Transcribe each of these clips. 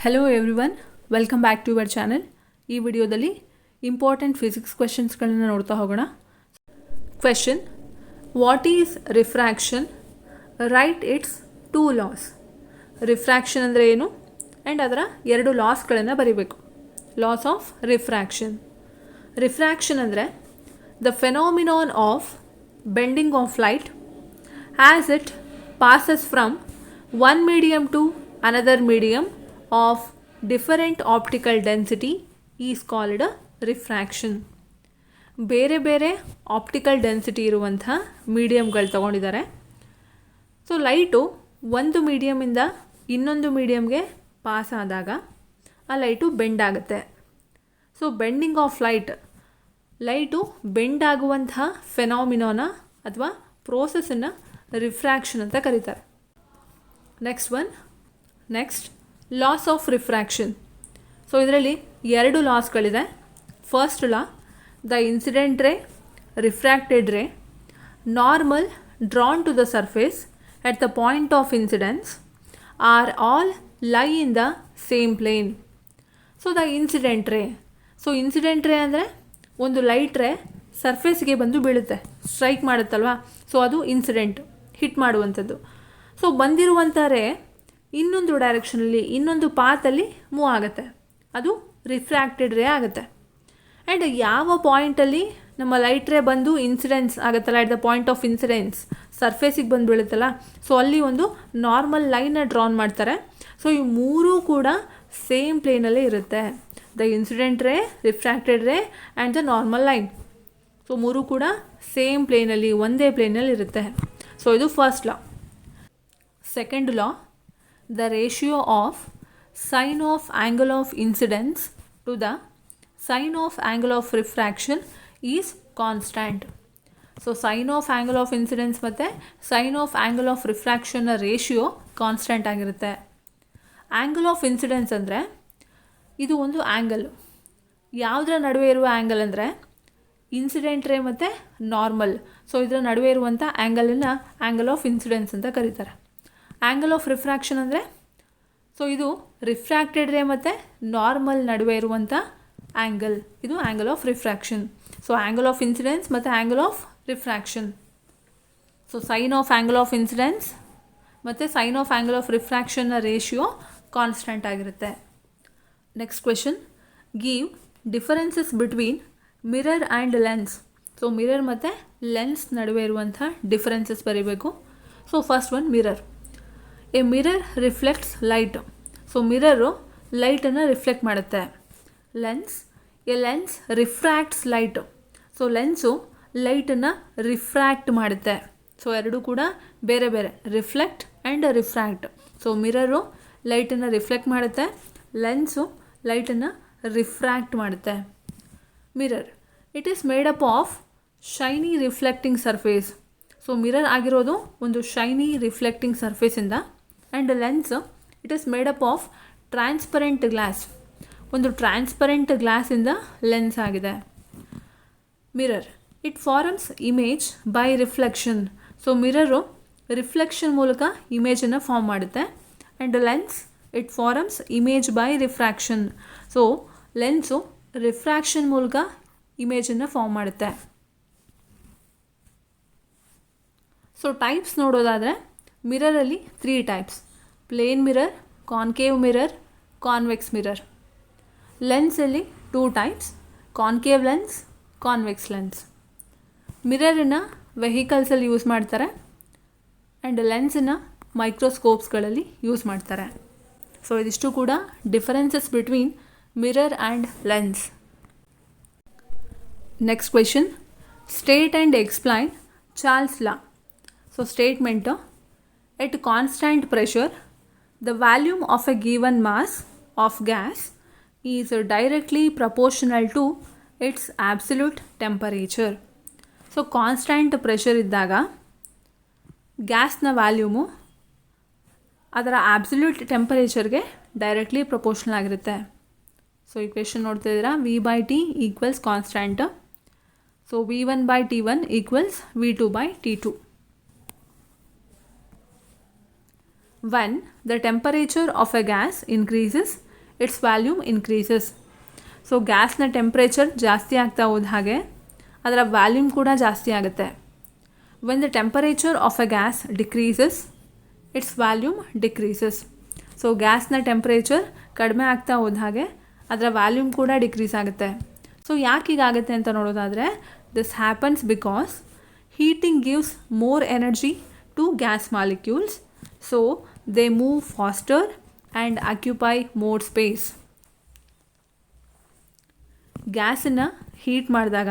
Hello everyone, welcome back to your channel. ಈ ವಿಡಿಯೋದಲ್ಲಿ important physics ಕ್ವೆಶನ್ಸ್ಗಳನ್ನ ನೋಡ್ತಾ ಹೋಗೋಣ. Question: what is refraction? Write its two laws. Refraction ಅಂದರೆ ಏನು ಆ್ಯಂಡ್ ಅದರ ಎರಡು ಲಾಸ್ಗಳನ್ನು ಬರೀಬೇಕು. Law of refraction. ರಿಫ್ರಾಕ್ಷನ್ ಅಂದರೆ the phenomenon of bending of light as it passes from one medium to another medium of different optical density is called refraction. ಬೇರೆ ಬೇರೆ optical density ಇರುವಂಥ ಮೀಡಿಯಮ್ಗಳು ತಗೊಂಡಿದ್ದಾರೆ. ಸೊ ಲೈಟು ಒಂದು ಮೀಡಿಯಮಿಂದ ಇನ್ನೊಂದು ಮೀಡಿಯಮ್ಗೆ ಪಾಸ್ ಆದಾಗ ಆ light bend ಆಗುತ್ತೆ. So bending of light bend ಆಗುವಂಥ ಫೆನಾಮಿನಾನ ಅಥವಾ ಪ್ರೋಸೆಸ್ಸನ್ನು ರಿಫ್ರಾಕ್ಷನ್ ಅಂತ ಕರೀತಾರೆ. Next laws of refraction. So ಇದರಲ್ಲಿ ಎರಡು ಲಾಸ್ಗಳಿದೆ. First law, the incident ray, refracted ray, normal drawn to the surface at the point of incidence are all lie in the same plane. So the incident ray. So incident ray ಅಂದರೆ ಒಂದು light ray ಸರ್ಫೇಸ್ಗೆ ಬಂದು ಬೀಳುತ್ತೆ, strike ಮಾಡುತ್ತಲ್ವ. So ಅದು incident, hit ಮಾಡುವಂಥದ್ದು. So ಬಂದಿರುವಂಥ ರೇ ಇನ್ನೊಂದು ಡೈರೆಕ್ಷನಲ್ಲಿ, ಇನ್ನೊಂದು ಪಾತಲ್ಲಿ ಮೂವ್ ಆಗುತ್ತೆ, ಅದು ರಿಫ್ರಾಕ್ಟೆಡ್ ರೇ ಆಗುತ್ತೆ. ಆ್ಯಂಡ್ ಯಾವ ಪಾಯಿಂಟಲ್ಲಿ ನಮ್ಮ ಲೈಟ್ ರೇ ಬಂದು ಇನ್ಸಿಡೆನ್ಸ್ ಆಗುತ್ತಲ್ಲ, at the point of incidence ಸರ್ಫೇಸಿಗೆ ಬಂದು ಬೀಳುತ್ತಲ್ಲ, ಸೊ ಅಲ್ಲಿ ಒಂದು ನಾರ್ಮಲ್ ಲೈನ್ನ ಡ್ರಾನ್ ಮಾಡ್ತಾರೆ. ಸೊ ಈ ಮೂರೂ ಕೂಡ ಸೇಮ್ ಪ್ಲೇನಲ್ಲೇ ಇರುತ್ತೆ. ದ ಇನ್ಸಿಡೆಂಟ್ ರೇ, ರಿಫ್ರಾಕ್ಟೆಡ್ ರೇ and the normal line. So ಮೂರೂ ಕೂಡ ಸೇಮ್ ಪ್ಲೇನಲ್ಲಿ, ಒಂದೇ ಪ್ಲೇನಲ್ಲಿ ಇರುತ್ತೆ. ಸೊ ಇದು first law. Second law, the ratio of sine of angle of incidence to the sine of angle of refraction is constant. So sine of angle of incidence ಮತ್ತು sine of angle of refraction ratio constant ಆಗಿರುತ್ತೆ. Angle of incidence ಅಂದರೆ ಇದು ಒಂದು angle. ಯಾವುದರ ನಡುವೆ ಇರುವ angle ಅಂದರೆ incident ರೇ ಮತ್ತು ನಾರ್ಮಲ್. ಸೊ ಇದರ ನಡುವೆ ಇರುವಂಥ ಆ್ಯಂಗಲನ್ನು ಆ್ಯಂಗಲ್ ಆಫ್ ಇನ್ಸಿಡೆನ್ಸ್ ಅಂತ ಕರೀತಾರೆ. ಆ್ಯಂಗಲ್ ಆಫ್ ರಿಫ್ರಾಕ್ಷನ್ ಅಂದರೆ, ಸೊ ಇದು ರಿಫ್ರಾಕ್ಟೆಡ್ ರೇ ಮತ್ತು ನಾರ್ಮಲ್ ನಡುವೆ ಇರುವಂಥ ಆ್ಯಂಗಲ್, ಇದು angle of refraction. So angle of incidence ಮತ್ತು angle of refraction. So sine of angle of incidence ಮತ್ತು ಸೈನ್ ಆಫ್ ಆ್ಯಂಗಲ್ ಆಫ್ ರಿಫ್ರಾಕ್ಷನ್ನ ರೇಷಿಯೋ ಕಾನ್ಸ್ಟೆಂಟ್ ಆಗಿರುತ್ತೆ. Next question: give differences between mirror and lens. So mirror ಮತ್ತು lens ನಡುವೆ ಇರುವಂಥ differences ಬರೀಬೇಕು. So first one, mirror. A mirror reflects light. So mirror ಲೈಟನ್ನು reflect ಮಾಡುತ್ತೆ. A lens refracts light. So lens ಲೈಟನ್ನು refract ಮಾಡುತ್ತೆ. ಸೊ ಎರಡೂ ಕೂಡ ಬೇರೆ ಬೇರೆ, reflect and refract. So mirror ಲೈಟನ್ನು ರಿಫ್ಲೆಕ್ಟ್ ಮಾಡುತ್ತೆ, ಲೆನ್ಸು ಲೈಟನ್ನು ರಿಫ್ರ್ಯಾಕ್ಟ್ ಮಾಡುತ್ತೆ. Mirror, it is made up of shiny reflecting surface. So mirror ಆಗಿರೋದು ಒಂದು ಶೈನಿ ರಿಫ್ಲೆಕ್ಟಿಂಗ್ ಸರ್ಫೇಸಿಂದ. And lens, it is made up of transparent glass. ಒಂದು ಟ್ರಾನ್ಸ್ಪರೆಂಟ್ ಗ್ಲಾಸಿಂದ lens ಆಗಿದೆ. Mirror, it forms image by reflection. So mirror reflection ಮೂಲಕ ಇಮೇಜನ್ನು form ಮಾಡುತ್ತೆ. And lens, it forms image by refraction. So lens refraction ಮೂಲಕ ಇಮೇಜನ್ನು form ಮಾಡುತ್ತೆ. So types ನೋಡೋದಾದರೆ ಮಿರರಲ್ಲಿ 3 types: plane mirror, concave mirror, convex mirror. ಲೆನ್ಸಲ್ಲಿ 2 types: concave lens, convex lens. ಮಿರರನ್ನು ವೆಹಿಕಲ್ಸಲ್ಲಿ ಯೂಸ್ ಮಾಡ್ತಾರೆ ಆ್ಯಂಡ್ ಲೆನ್ಸನ್ನು ಮೈಕ್ರೋಸ್ಕೋಪ್ಸ್ಗಳಲ್ಲಿ ಯೂಸ್ ಮಾಡ್ತಾರೆ. ಸೊ ಇದಿಷ್ಟು ಕೂಡ differences between mirror and lens. Next question: state and explain Charles law. So statement: at constant pressure the volume of a given mass of gas is directly proportional to its absolute temperature. So constant pressure ಇದ್ದಾಗ ಗ್ಯಾಸ್ನ volume ಅದರ absolute ಟೆಂಪರೇಚರ್ಗೆ directly proportional ಆಗಿರುತ್ತೆ. So ಈ question ನೋಡ್ತಿದ್ದೀರಾ, V/T equals constant. So V1/T1 equals V2/T2. When the temperature of a gas increases, its volume increases. So ಗ್ಯಾಸ್ನ temperature ಜಾಸ್ತಿ ಆಗ್ತಾ ಹೋದ ಹಾಗೆ ಅದರ ವ್ಯಾಲ್ಯೂಮ್ ಕೂಡ ಜಾಸ್ತಿ ಆಗುತ್ತೆ. When the temperature of a gas decreases its volume decreases. So ಗ್ಯಾಸ್ನ ಟೆಂಪ್ರೇಚರ್ ಕಡಿಮೆ ಆಗ್ತಾ ಹೋದ ಹಾಗೆ ಅದರ ವ್ಯಾಲ್ಯೂಮ್ ಕೂಡ ಡಿಕ್ರೀಸ್ ಆಗುತ್ತೆ. ಸೊ ಯಾಕೆ ಹೀಗಾಗುತ್ತೆ ಅಂತ ನೋಡೋದಾದರೆ, this happens because heating gives more energy to gas molecules, so they move faster and occupy more space. ಗ್ಯಾಸನ್ನು ಹೀಟ್ ಮಾಡಿದಾಗ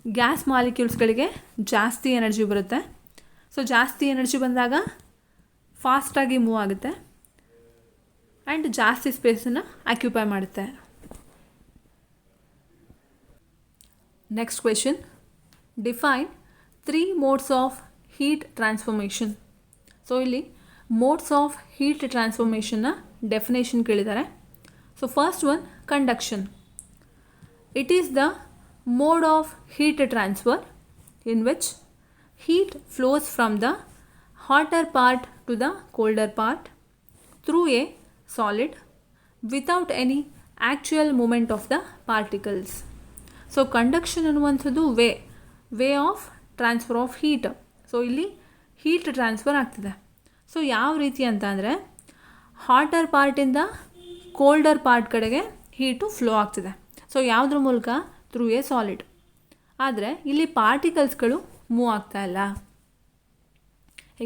ಗ್ಯಾಸ್ ಮಾಲಿಕ್ಯೂಲ್ಸ್ಗಳಿಗೆ ಜಾಸ್ತಿ ಎನರ್ಜಿ ಬರುತ್ತೆ. ಸೊ ಜಾಸ್ತಿ ಎನರ್ಜಿ ಬಂದಾಗ ಫಾಸ್ಟಾಗಿ ಮೂವ್ ಆಗುತ್ತೆ ಆ್ಯಂಡ್ ಜಾಸ್ತಿ ಸ್ಪೇಸನ್ನು ಆಕ್ಯುಪೈ ಮಾಡುತ್ತೆ. Next question, define 3 modes of heat transformation. So ಇಲ್ಲಿ ಮೋಡ್ಸ್ ಆಫ್ ಹೀಟ್ ಟ್ರಾನ್ಸ್ಫಾರ್ಮೇಷನ್ನ ಡೆಫಿನೇಷನ್ ಕೇಳಿದ್ದಾರೆ. So first one, conduction. It is the mode of heat transfer in which heat flows from the hotter part to the colder part through a solid without any actual movement of the particles. So conduction ಅನ್ನುವಂಥದ್ದು way of transfer of heat. So ಇಲ್ಲಿ heat transfer ಆಗ್ತಿದೆ. ಸೊ ಯಾವ ರೀತಿ ಅಂತ ಅಂದರೆ, hotter ಪಾರ್ಟಿಂದ colder part ಕಡೆಗೆ ಹೀಟು ಫ್ಲೋ ಆಗ್ತಿದೆ. ಸೊ ಯಾವುದ್ರ ಮೂಲಕ? Through a solid. ಆದರೆ ಇಲ್ಲಿ ಪಾರ್ಟಿಕಲ್ಸ್ಗಳು ಮೂವ್ ಆಗ್ತಾ ಇಲ್ಲ.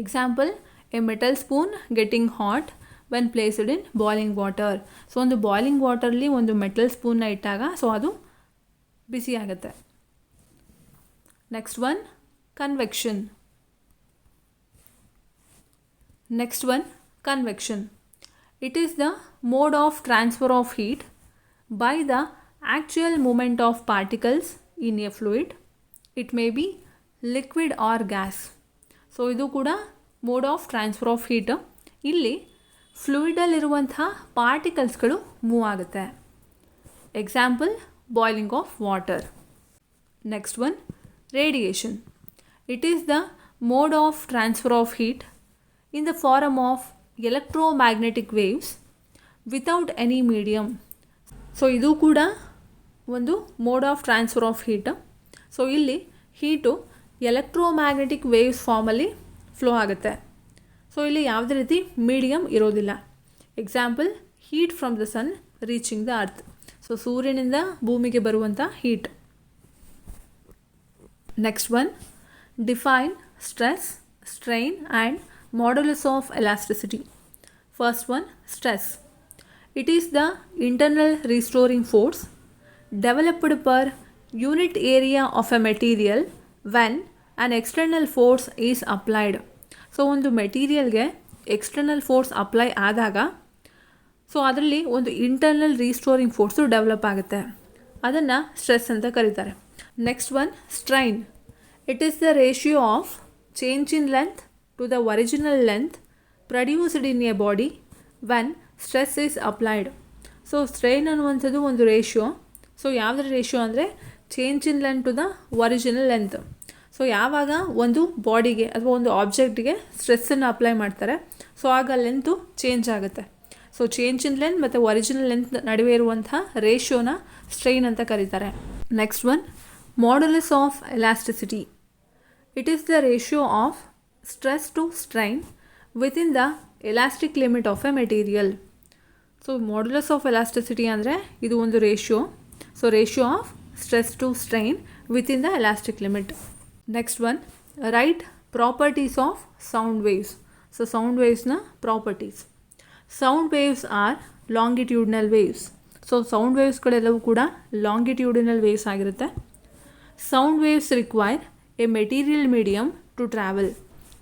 Example, a metal spoon getting hot when placed in boiling water. So ಒಂದು ಬಾಯ್ಲಿಂಗ್ ವಾಟರ್ಲಿ ಒಂದು ಮೆಟಲ್ ಸ್ಪೂನ್ನ ಇಟ್ಟಾಗ ಸೊ ಅದು ಬಿಸಿ ಆಗುತ್ತೆ. Next one, convection. Next one, convection. It is the mode of transfer of heat by the actual movement of particles in a fluid. It may be liquid or gas. So ಇದು ಕೂಡ mode of transfer of heat. ಇಲ್ಲಿ ಫ್ಲೂಯಿಡಲ್ಲಿರುವಂಥ ಪಾರ್ಟಿಕಲ್ಸ್ಗಳು move ಆಗುತ್ತೆ. Example, boiling of water. Next one, radiation. It is the mode of transfer of heat in the form of electromagnetic waves without any medium. So ಇದು ಕೂಡ ಒಂದು mode of transfer of heat. So ಇಲ್ಲಿ heat electromagnetic waves ಫಾರ್ಮಲ್ಲಿ flow ಆಗುತ್ತೆ. So ಇಲ್ಲಿ ಯಾವುದೇ ರೀತಿ medium ಇರೋದಿಲ್ಲ. Example, heat from the sun reaching the earth. So ಸೂರ್ಯನಿಂದ ಭೂಮಿಗೆ ಬರುವಂಥ heat. Next one, define stress, strain and modulus of elasticity. First one, stress. It is the internal restoring force developed per unit area of a material when an external force is applied. So ಒಂದು ಮೆಟೀರಿಯಲ್ಗೆ external force apply ಆದಾಗ so ಅದರಲ್ಲಿ ಒಂದು internal ರೀಸ್ಟೋರಿಂಗ್ force develop ಆಗುತ್ತೆ. ಅದನ್ನು stress ಅಂತ ಕರೀತಾರೆ. Next one, strain. It is the ratio of change in length to the original length produced in a body when stress is applied. So strain ಅನ್ನುವಂಥದ್ದು ಒಂದು ratio. So ಯಾವುದ್ರ ratio ಅಂದರೆ change in length to the original length. So ಯಾವಾಗ ಒಂದು ಬಾಡಿಗೆ ಅಥವಾ ಒಂದು ಆಬ್ಜೆಕ್ಟಿಗೆ ಸ್ಟ್ರೆಸ್ಸನ್ನು ಅಪ್ಲೈ ಮಾಡ್ತಾರೆ ಸೊ ಆಗ ಲೆಂತು ಚೇಂಜ್ ಆಗುತ್ತೆ. ಸೊ ಚೇಂಜ್ ಇನ್ ಲೆಂತ್ ಮತ್ತು ಒರಿಜಿನಲ್ ಲೆಂತ್ ನಡುವೆ ಇರುವಂಥ ರೇಷಿಯೋನ ಸ್ಟ್ರೈನ್ ಅಂತ ಕರೀತಾರೆ. Next one, modulus of elasticity. It is the ratio of stress to strain within the elastic limit of a material. So modulus of elasticity ಅಂದರೆ ಇದು ಒಂದು ratio. So ratio of stress to strain within the elastic limit. Next one, write properties of sound waves. So sound ವೇವ್ಸ್ನ properties. Sound waves are longitudinal waves. So sound ವೇವ್ಸ್ಗಳೆಲ್ಲವೂ ಕೂಡ longitudinal waves ಆಗಿರುತ್ತೆ. Sound waves require a material medium to travel.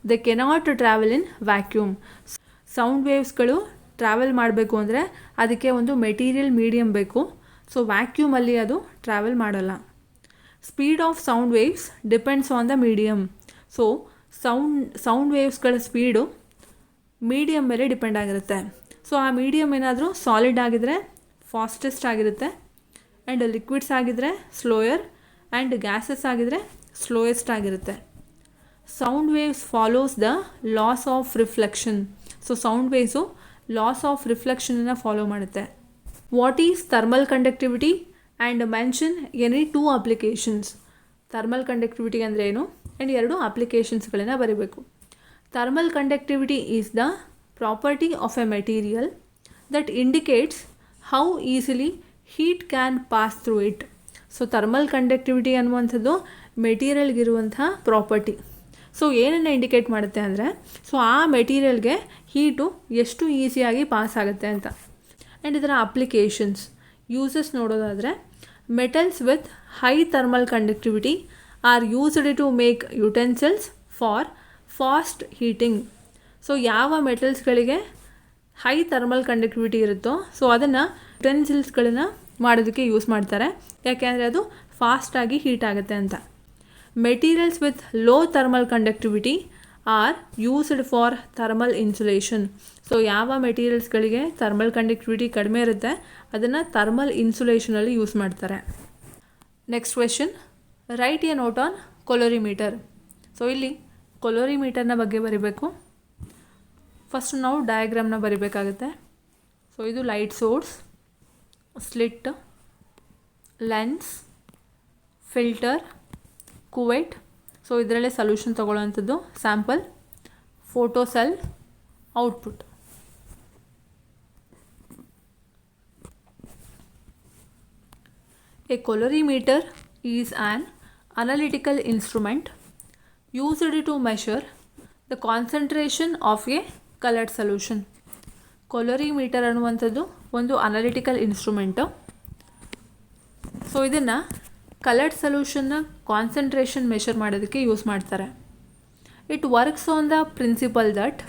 They cannot travel in vacuum. Sound ವೇವ್ಸ್ಗಳು travel ಮಾಡಬೇಕು ಅಂದರೆ ಅದಕ್ಕೆ ಒಂದು material medium ಬೇಕು. ಸೊ ವ್ಯಾಕ್ಯೂಮಲ್ಲಿ ಅದು ಟ್ರಾವೆಲ್ ಮಾಡಲ್ಲ. Speed of sound waves depends on the medium. So sound ವೇವ್ಸ್ಗಳ ಸ್ಪೀಡು ಮೀಡಿಯಮ್ ಮೇಲೆ ಡಿಪೆಂಡ್ ಆಗಿರುತ್ತೆ. ಸೊ ಆ ಮೀಡಿಯಮ್ ಏನಾದರೂ ಸಾಲಿಡ್ ಆಗಿದ್ದರೆ ಫಾಸ್ಟೆಸ್ಟ್ ಆಗಿರುತ್ತೆ, ಆ್ಯಂಡ್ ಲಿಕ್ವಿಡ್ಸ್ ಆಗಿದ್ದರೆ ಸ್ಲೋಯರ್, ಆ್ಯಂಡ್ ಗ್ಯಾಸಸ್ ಆಗಿದ್ದರೆ ಸ್ಲೋಯೆಸ್ಟ್ ಆಗಿರುತ್ತೆ. Sound waves follows the laws of reflection. So sound waves laws of ರಿಫ್ಲೆಕ್ಷನನ್ನು ಫಾಲೋ ಮಾಡುತ್ತೆ. What is thermal conductivity and mention any 2 applications. Thermal conductivity ಅಂದರೆ ಏನು and 2 ಅಪ್ಲಿಕೇಶನ್ಸ್ಗಳನ್ನು ಬರೀಬೇಕು. Thermal conductivity is the property of A material that indicates how easily heat can pass through it. So thermal conductivity ಅನ್ನುವಂಥದ್ದು ಮೆಟೀರಿಯಲ್ಗಿರುವಂಥ property. So ಏನನ್ನು indicate ಮಾಡುತ್ತೆ ಅಂದರೆ so ಆ ಮೆಟೀರಿಯಲ್ಗೆ heat ಎಷ್ಟು ಈಸಿಯಾಗಿ ಪಾಸ್ ಆಗುತ್ತೆ ಅಂತ. ಆ್ಯಂಡ್ ಇದರ ಅಪ್ಲಿಕೇಶನ್ಸ್ ಯೂಸಸ್ ನೋಡೋದಾದರೆ metals with high thermal conductivity are used to make utensils for fast heating. So ಯಾವ ಮೆಟಲ್ಸ್ಗಳಿಗೆ ಹೈ ಥರ್ಮಲ್ ಕಂಡಕ್ಟಿವಿಟಿ ಇರುತ್ತೋ ಸೊ ಅದನ್ನು ಯುಟೆನ್ಸಿಲ್ಸ್ಗಳನ್ನು ಮಾಡೋದಕ್ಕೆ ಯೂಸ್ ಮಾಡ್ತಾರೆ, ಯಾಕೆಂದರೆ ಅದು ಫಾಸ್ಟಾಗಿ ಹೀಟ್ ಆಗುತ್ತೆ ಅಂತ. Materials with low thermal conductivity are used for thermal insulation. So ಯಾವ ಮೆಟೀರಿಯಲ್ಸ್ಗಳಿಗೆ ಥರ್ಮಲ್ ಕಂಡಕ್ಟಿವಿಟಿ ಕಡಿಮೆ ಇರುತ್ತೆ ಅದನ್ನು ಥರ್ಮಲ್ ಇನ್ಸುಲೇಷನಲ್ಲಿ ಯೂಸ್ ಮಾಡ್ತಾರೆ. Next question, write a note on colorimeter. So ಇಲ್ಲಿ ಕೊಲೋರಿಮೀಟರ್ನ ಬಗ್ಗೆ ಬರೀಬೇಕು. ಫಸ್ಟ್ ನಾವು ಡಯಾಗ್ರಾಮ್ನ ಬರೀಬೇಕಾಗುತ್ತೆ. ಸೊ ಇದು light source, slit, lens, filter, cuvette. So ಇದರಲ್ಲೇ ಸೊಲ್ಯೂಷನ್ ತೊಗೊಳ್ಳೋವಂಥದ್ದು, sample, photo cell, output. A colorimeter is an analytical instrument used to measure the concentration of a colored solution. Colorimeter ಅನ್ನುವಂಥದ್ದು ಒಂದು ಅನಾಲಿಟಿಕಲ್ ಇನ್ಸ್ಟ್ರೂಮೆಂಟು. ಸೊ ಇದನ್ನು coloured ಸೊಲ್ಯೂಷನ್ನ concentration measure ಮಾಡೋದಕ್ಕೆ use ಮಾಡ್ತಾರೆ. It works on the principle that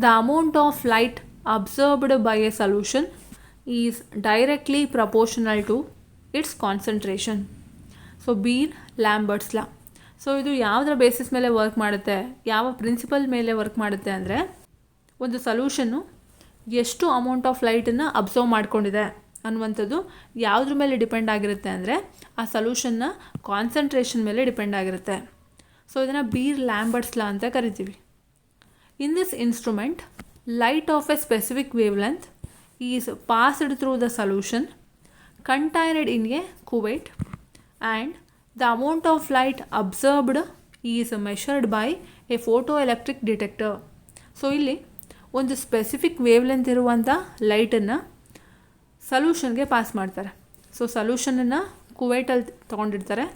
the amount of light absorbed by a solution is directly proportional to its concentration. So Beer Lambert's law. So ಇದು ಯಾವುದರ basis ಮೇಲೆ work ಮಾಡುತ್ತೆ, ಯಾವ principal ಮೇಲೆ work ಮಾಡುತ್ತೆ ಅಂದರೆ ಒಂದು ಸೊಲ್ಯೂಷನ್ನು ಎಷ್ಟು ಅಮೌಂಟ್ ಆಫ್ ಲೈಟನ್ನು ಅಬ್ಸರ್ವ್ ಮಾಡ್ಕೊಂಡಿದೆ ಅನ್ನುವಂಥದ್ದು ಯಾವುದ್ರ ಮೇಲೆ ಡಿಪೆಂಡ್ ಆಗಿರುತ್ತೆ ಅಂದರೆ ಆ ಸೊಲ್ಯೂಷನ್ನ ಕಾನ್ಸಂಟ್ರೇಷನ್ ಮೇಲೆ ಡಿಪೆಂಡ್ ಆಗಿರುತ್ತೆ. ಸೊ ಇದನ್ನು ಬೀರ್ ಲ್ಯಾಂಬರ್ಟ್ಸ್ ಲಾ ಅಂತ ಕರಿತೀವಿ. In this instrument light off A specific wave length is passed through the solution contained in a cuvette and the amount of light observed is measured by a photoelectric detector. So ಇಲ್ಲಿ ಒಂದು specific wave length ಇರುವಂಥ ಲೈಟನ್ನು ಸೊಲ್ಯೂಷನ್ಗೆ pass ಮಾಡ್ತಾರೆ. So ಸೊಲ್ಯೂಷನನ್ನು ಕುವೈಟಲ್ಲಿ ತೊಗೊಂಡಿರ್ತಾರೆ.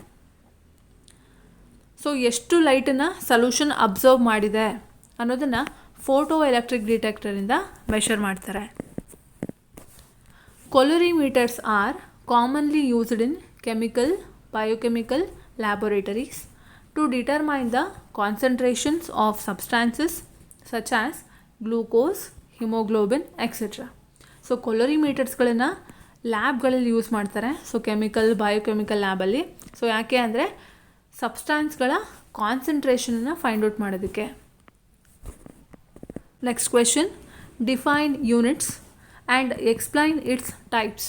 So ಎಷ್ಟು ಲೈಟನ್ನು solution observe ಮಾಡಿದೆ ಅನ್ನೋದನ್ನು photo electric ಡಿಟೆಕ್ಟರಿಂದ measure ಮಾಡ್ತಾರೆ. Colorimeters are commonly used in chemical, biochemical laboratories to determine the concentrations of substances such as glucose, hemoglobin, etc. So ಕೊಲೋರಿಮೀಟರ್ಸ್ಗಳನ್ನು ಲ್ಯಾಬ್ಗಳಲ್ಲಿ ಯೂಸ್ ಮಾಡ್ತಾರೆ. ಸೊ ಕೆಮಿಕಲ್, ಬಯೋಕೆಮಿಕಲ್ ಲ್ಯಾಬಲ್ಲಿ. So ಯಾಕೆ ಅಂದರೆ ಸಬ್ಸ್ಟಾನ್ಸ್ಗಳ ಕಾನ್ಸಂಟ್ರೇಷನನ್ನು ಫೈಂಡ್ ಔಟ್ ಮಾಡೋದಕ್ಕೆ. Next question, define units and explain its types.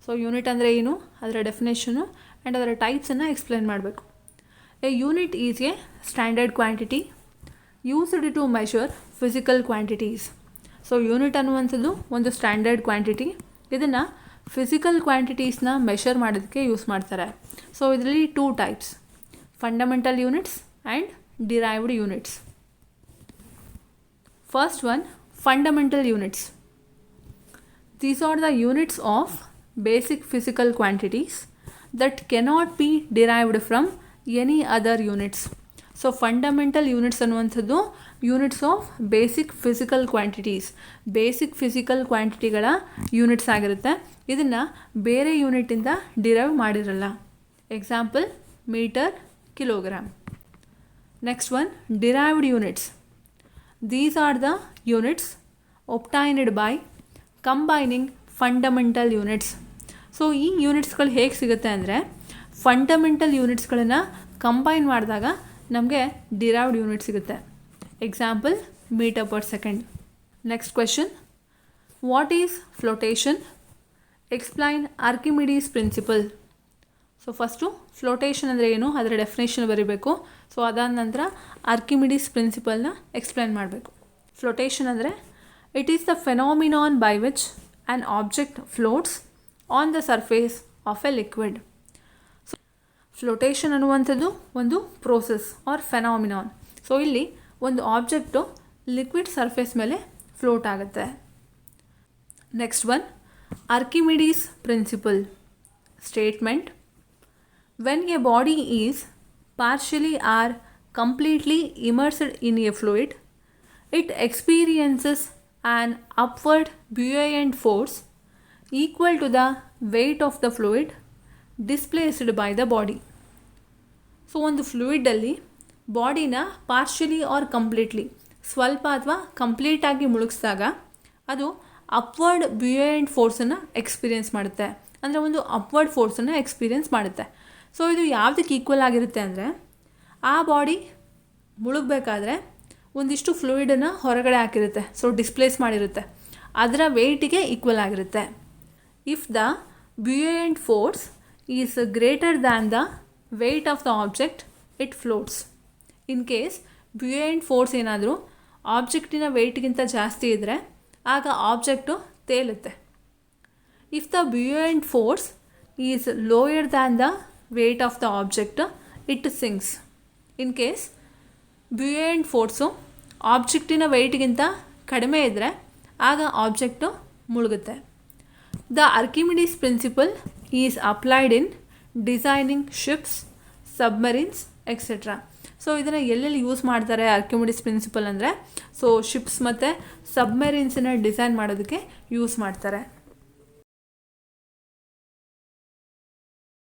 So unit ಅಂದರೆ ಏನು, ಅದರ ಡೆಫಿನೇಷನು ಆ್ಯಂಡ್ ಅದರ ಟೈಪ್ಸನ್ನು ಎಕ್ಸ್ಪ್ಲೈನ್ ಮಾಡಬೇಕು. A unit is a standard quantity used to measure physical quantities. So unit ಅನ್ನುವಂಥದ್ದು ಒಂದು ಸ್ಟ್ಯಾಂಡರ್ಡ್ ಕ್ವಾಂಟಿಟಿ. ಇದನ್ನು ಫಿಸಿಕಲ್ ಕ್ವಾಂಟಿಟೀಸ್ನ ಮೆಷರ್ ಮಾಡೋದಕ್ಕೆ ಯೂಸ್ ಮಾಡ್ತಾರೆ. ಸೊ ಇದರಲ್ಲಿ 2 types, fundamental units and derived units. First one, fundamental units. These are the units of basic physical quantities that cannot be derived from any other units. So fundamental units ಅನ್ನುವಂಥದ್ದು units of basic physical quantities, basic physical ಕ್ವಾಂಟಿಟಿಗಳ units ಆಗಿರುತ್ತೆ. ಇದನ್ನು ಬೇರೆ ಯೂನಿಟಿಂದ derive ಮಾಡಿರಲ್ಲ. Example metre, kilogram. Next one, derived units. These are the units obtained by combining fundamental units. So ಈ ಯೂನಿಟ್ಸ್ಗಳು ಹೇಗೆ ಸಿಗುತ್ತೆ ಅಂದರೆ ಫಂಡಮೆಂಟಲ್ ಯೂನಿಟ್ಸ್ಗಳನ್ನು ಕಂಬೈನ್ ಮಾಡಿದಾಗ ನಮಗೆ ಡಿರೈವ್ಡ್ ಯೂನಿಟ್ ಸಿಗುತ್ತೆ. Example metre per second. Next question, what is flotation? Explain Archimedes principle. So first flotation ಅಂದರೆ ಏನು, ಅದರ ಡೆಫಿನೇಷನ್ ಬರೀಬೇಕು. ಸೊ ಅದಾದ ನಂತರ ಆರ್ಕಿಮಿಡೀಸ್ ಪ್ರಿನ್ಸಿಪಲ್ನ ಎಕ್ಸ್ಪ್ಲೈನ್ ಮಾಡಬೇಕು. ಫ್ಲೋಟೇಷನ್ ಅಂದರೆ it is the phenomenon by which an object floats on the surface of a liquid. So flotation ಅನ್ನುವಂಥದ್ದು ಒಂದು ಪ್ರೋಸೆಸ್ ಆರ್ ಫೆನಾಮಿನಾನ್. ಸೊ ಇಲ್ಲಿ ಒಂದು ಆಬ್ಜೆಕ್ಟು ಲಿಕ್ವಿಡ್ ಸರ್ಫೇಸ್ ಮೇಲೆ ಫ್ಲೋಟ್ ಆಗುತ್ತೆ. Next one, Archimedes principal statement. When a body is partially or completely immersed in a fluid, it experiences an upward buoyant force equal to the weight of the fluid displaced by the body. So ಒಂದು ಫ್ಲೂಯಿಡಲ್ಲಿ ಬಾಡಿನ partially are completely, ಸ್ವಲ್ಪ ಅಥವಾ ಕಂಪ್ಲೀಟಾಗಿ ಮುಳುಗಿಸಿದಾಗ ಅದು upward ಬ್ಯೂಯೆಂಟ್ ಫೋರ್ಸನ್ನು experience ಮಾಡುತ್ತೆ. ಅಂದರೆ ಒಂದು upward ಫೋರ್ಸನ್ನು experience ಮಾಡುತ್ತೆ. ಸೊ ಇದು ಯಾವುದಕ್ಕೆ ಈಕ್ವಲ್ ಆಗಿರುತ್ತೆ ಅಂದರೆ, ಆ ಬಾಡಿ ಮುಳುಗಬೇಕಾದ್ರೆ ಒಂದಿಷ್ಟು ಫ್ಲೂಯಿಡನ್ನು ಹೊರಗಡೆ ಹಾಕಿರುತ್ತೆ, ಸೊ ಡಿಸ್ಪ್ಲೇಸ್ ಮಾಡಿರುತ್ತೆ, ಅದರ ವೆಯ್ಟಿಗೆ ಈಕ್ವಲ್ ಆಗಿರುತ್ತೆ. If the buoyant force is greater than the weight of the object it floats. In case buoyant force ಏನಾದರೂ ಆಬ್ಜೆಕ್ಟಿನ ವೆಯ್ಟ್ಗಿಂತ ಜಾಸ್ತಿ ಇದ್ದರೆ ಆಗ ಆಬ್ಜೆಕ್ಟು ತೇಲುತ್ತೆ. If the buoyant force is lower than the weight of the object it sinks. In case buoyant force ಆಬ್ಜೆಕ್ಟಿನ ವೆಯ್ಟ್ಗಿಂತ ಕಡಿಮೆ ಇದ್ದರೆ ಆಗ ಆಬ್ಜೆಕ್ಟು ಮುಳುಗುತ್ತೆ. The Archimedes principle is applied in designing ships, submarines etcetera. So ಇದನ್ನು ಎಲ್ಲೆಲ್ಲಿ use ಮಾಡ್ತಾರೆ Archimedes principal ಅಂದರೆ, ಸೊ ಶಿಪ್ಸ್ ಮತ್ತು ಸಬ್ಮರೀನ್ಸನ್ನ ಡಿಸೈನ್ ಮಾಡೋದಕ್ಕೆ ಯೂಸ್ ಮಾಡ್ತಾರೆ.